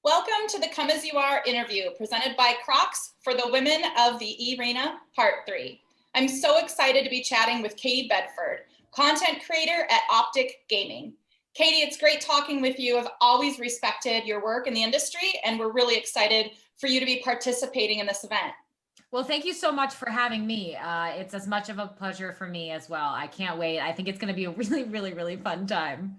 Welcome to the Come As You Are interview presented by Crocs for the Women of the eRena Part 3. I'm so excited to be chatting with Katie Bedford, content creator at OpTic Gaming. Katie, it's great talking with you. I've always respected your work in the industry, and we're really excited for you to be participating in this event. Well, thank you so much for having me. It's as much of a pleasure for me as well. I can't wait. I think it's going to be a really fun time.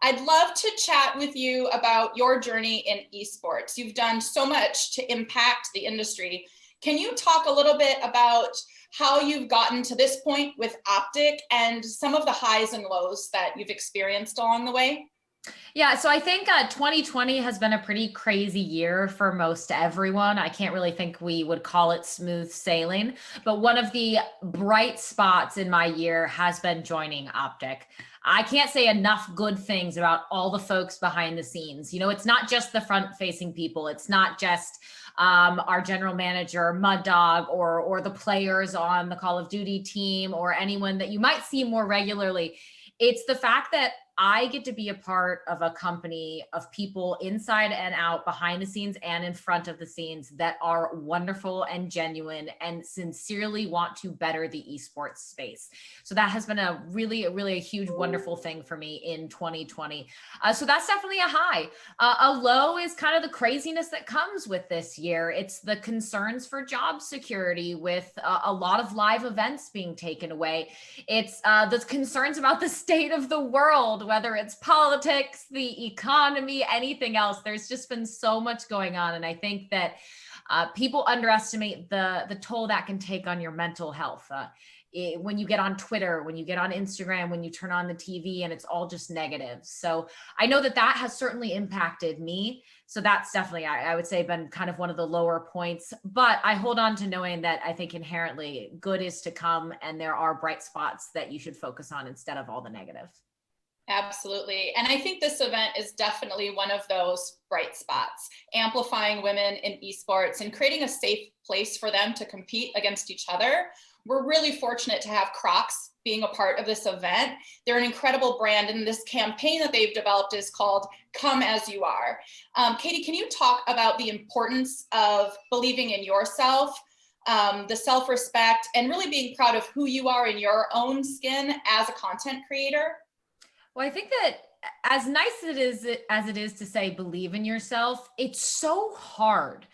I'd love to chat with you about your journey in esports. You've done so much to impact the industry. Can you talk a little bit about how you've gotten to this point with OpTic and some of the highs and lows that you've experienced along the way? Yeah, so I think 2020 has been a pretty crazy year for most everyone. I can't really think we would call it smooth sailing, but one of the bright spots in my year has been joining OpTic. I can't say enough good things about all the folks behind the scenes. You know, it's not just the front facing people. It's not just our general manager, Mud Dog, or the players on the Call of Duty team, or anyone that you might see more regularly. It's the fact that I get to be a part of a company of people inside and out, behind the scenes and in front of the scenes, that are wonderful and genuine and sincerely want to better the esports space. So that has been a really a huge, wonderful thing for me in 2020. So that's definitely a high. A low is kind of the craziness that comes with this year. It's the concerns for job security with a lot of live events being taken away. It's the concerns about the state of the world, whether it's politics, the economy, anything else. There's just been so much going on. And I think that people underestimate the toll that can take on your mental health. When you get on Twitter, when you get on Instagram, when you turn on the TV and it's all just negative. So I know that has certainly impacted me. So that's definitely, I would say, been kind of one of the lower points, but I hold on to knowing that I think inherently good is to come and there are bright spots that you should focus on instead of all the negative. Absolutely. And I think this event is definitely one of those bright spots, amplifying women in esports and creating a safe place for them to compete against each other. We're really fortunate to have Crocs being a part of this event. They're an incredible brand, and this campaign that they've developed is called Come As You Are. Katie, can you talk about the importance of believing in yourself, the self-respect, and really being proud of who you are in your own skin as a content creator? Well, I think that as nice as it is to say believe in yourself, it's so hard.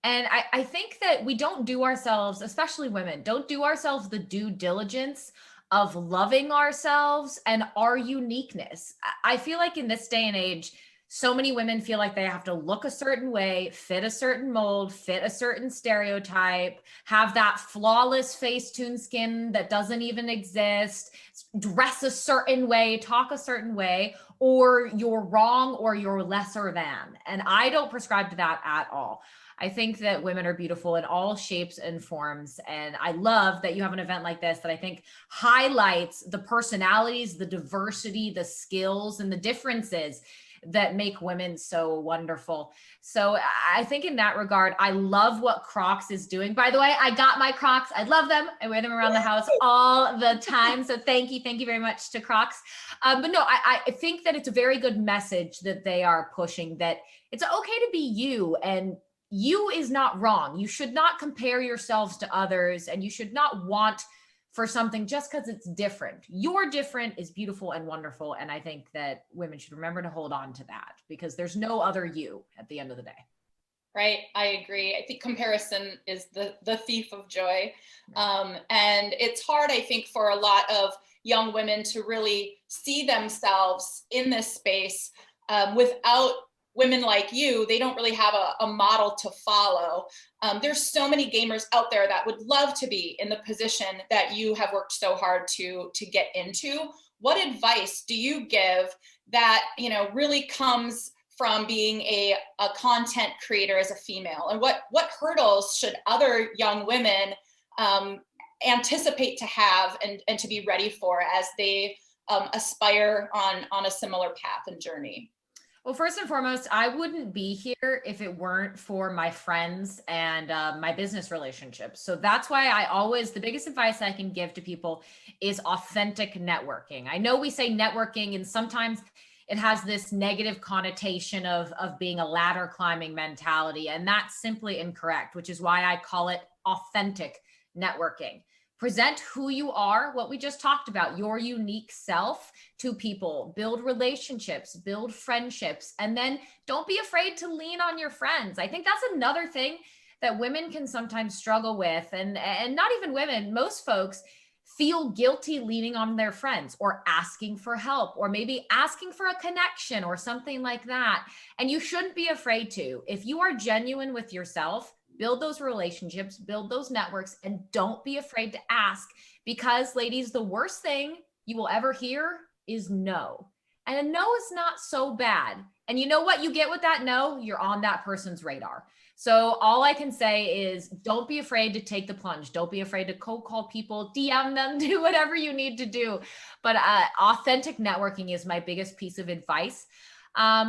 And I think that we don't do ourselves, especially women, don't do ourselves the due diligence of loving ourselves and our uniqueness. I feel like in this day and age, so many women feel like they have to look a certain way, fit a certain mold, fit a certain stereotype, have that flawless Facetune skin that doesn't even exist, dress a certain way, talk a certain way, or you're wrong or you're lesser than. And I don't prescribe to that at all. I think that women are beautiful in all shapes and forms. And I love that you have an event like this that I think highlights the personalities, the diversity, the skills, and the differences that make women so wonderful. So I think in that regard, I love what Crocs is doing. By the way, I got my Crocs. I love them. I wear them around the house all the time. So thank you very much to Crocs. But no, I think that it's a very good message that they are pushing, that it's okay to be you, and you is not wrong. You should not compare yourselves to others, and you should not want for something just because it's different. Your different is beautiful and wonderful. And I think that women should remember to hold on to that, because there's no other you at the end of the day. Right. I agree. I think comparison is the thief of joy. And it's hard, I think, for a lot of young women to really see themselves in this space without women like you. They don't really have a model to follow. There's so many gamers out there that would love to be in the position that you have worked so hard to get into. What advice do you give that, you know, really comes from being a content creator as a female? And what hurdles should other young women anticipate to have and to be ready for as they aspire on a similar path and journey? Well, first and foremost, I wouldn't be here if it weren't for my friends and my business relationships. So that's why the biggest advice I can give to people is authentic networking. I know we say networking, and sometimes it has this negative connotation of being a ladder climbing mentality. And that's simply incorrect, which is why I call it authentic networking. Present who you are, what we just talked about, your unique self to people, build relationships, build friendships, and then don't be afraid to lean on your friends. I think that's another thing that women can sometimes struggle with, and not even women, most folks feel guilty leaning on their friends or asking for help or maybe asking for a connection or something like that. And you shouldn't be afraid to. If you are genuine with yourself, build those relationships, build those networks, and don't be afraid to ask, because ladies, the worst thing you will ever hear is no. And a no is not so bad. And you know what you get with that no? You're on that person's radar. So all I can say is don't be afraid to take the plunge. Don't be afraid to cold call people, DM them, do whatever you need to do. But authentic networking is my biggest piece of advice.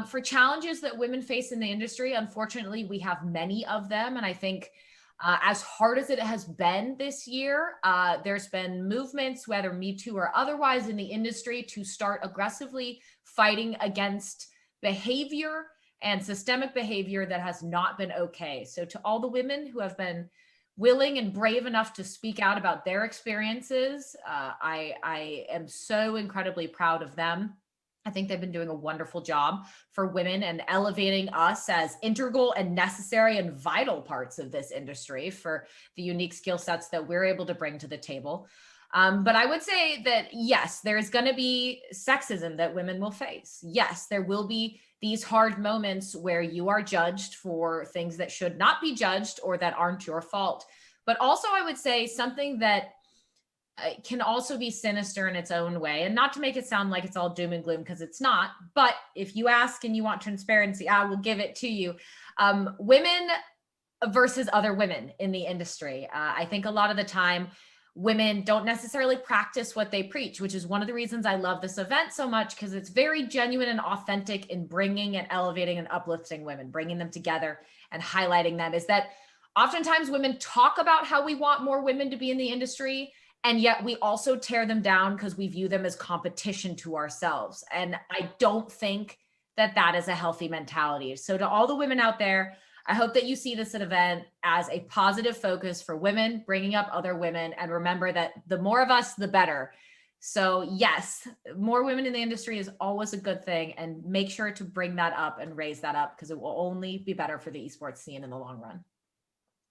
For challenges that women face in the industry, unfortunately, we have many of them. And I think as hard as it has been this year, there's been movements, whether Me Too or otherwise, in the industry to start aggressively fighting against behavior and systemic behavior that has not been okay. So to all the women who have been willing and brave enough to speak out about their experiences, I am so incredibly proud of them. I think they've been doing a wonderful job for women and elevating us as integral and necessary and vital parts of this industry for the unique skill sets that we're able to bring to the table. But I would say that, yes, there is going to be sexism that women will face. Yes, there will be these hard moments where you are judged for things that should not be judged or that aren't your fault. But also, I would say something that can also be sinister in its own way, and not to make it sound like it's all doom and gloom, because it's not. But if you ask and you want transparency, I will give it to you. Women versus other women in the industry. I think a lot of the time, women don't necessarily practice what they preach, which is one of the reasons I love this event so much, because it's very genuine and authentic in bringing and elevating and uplifting women, bringing them together and highlighting that. Is that oftentimes women talk about how we want more women to be in the industry, and yet we also tear them down because we view them as competition to ourselves. And I don't think that that is a healthy mentality. So to all the women out there, I hope that you see this event as a positive focus for women, bringing up other women. And remember that the more of us, the better. So yes, more women in the industry is always a good thing. And make sure to bring that up and raise that up, because it will only be better for the esports scene in the long run.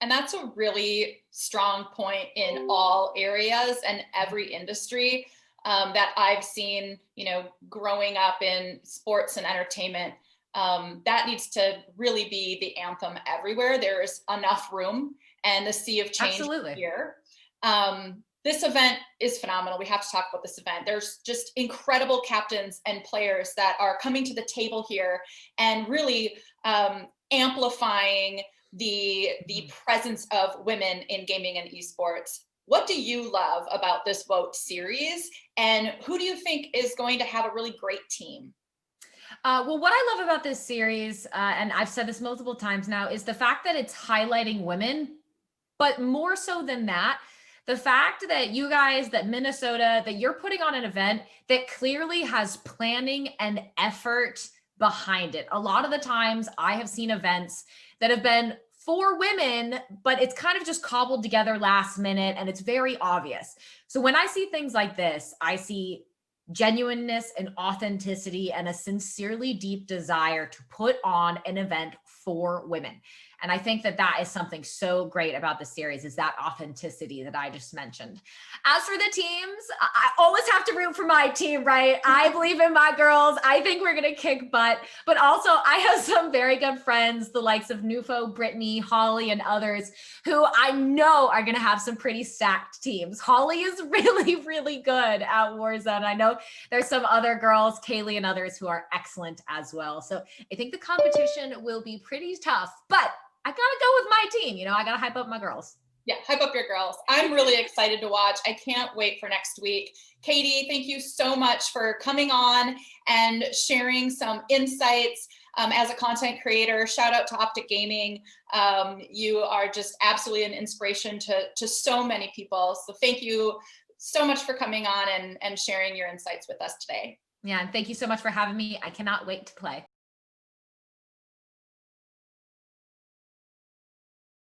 And that's a really strong point in all areas and every industry that I've seen, growing up in sports and entertainment. That needs to really be the anthem everywhere. There's enough room and the sea of change here. This event is phenomenal. We have to talk about this event. There's just incredible captains and players that are coming to the table here and really amplifying the presence of women in gaming and esports. What do you love about this vote series, and who do you think is going to have a really great team? Well, what I love about this series, and I've said this multiple times now, is the fact that it's highlighting women, but more so than that, the fact that you guys, that Minnesota, that you're putting on an event that clearly has planning and effort behind it. A lot of the times I have seen events that have been for women, but it's kind of just cobbled together last minute and it's very obvious. So when I see things like this, I see genuineness and authenticity and a sincerely deep desire to put on an event for women. And I think that that is something so great about the series, is that authenticity that I just mentioned. As for the teams, I always have to root for my team, right? I believe in my girls. I think we're going to kick butt. But also, I have some very good friends, the likes of Nufo, Brittany, Holly, and others, who I know are going to have some pretty stacked teams. Holly is really, really good at Warzone. I know there's some other girls, Kaylee and others, who are excellent as well. So I think the competition will be pretty tough, but I gotta go with my team. I gotta hype up my girls. Yeah, hype up your girls. I'm really excited to watch. I can't wait for next week. Katie, thank you so much for coming on and sharing some insights as a content creator. Shout out to OpTic Gaming. You are just absolutely an inspiration to so many people. So thank you so much for coming on and sharing your insights with us today. Yeah, and thank you so much for having me. I cannot wait to play.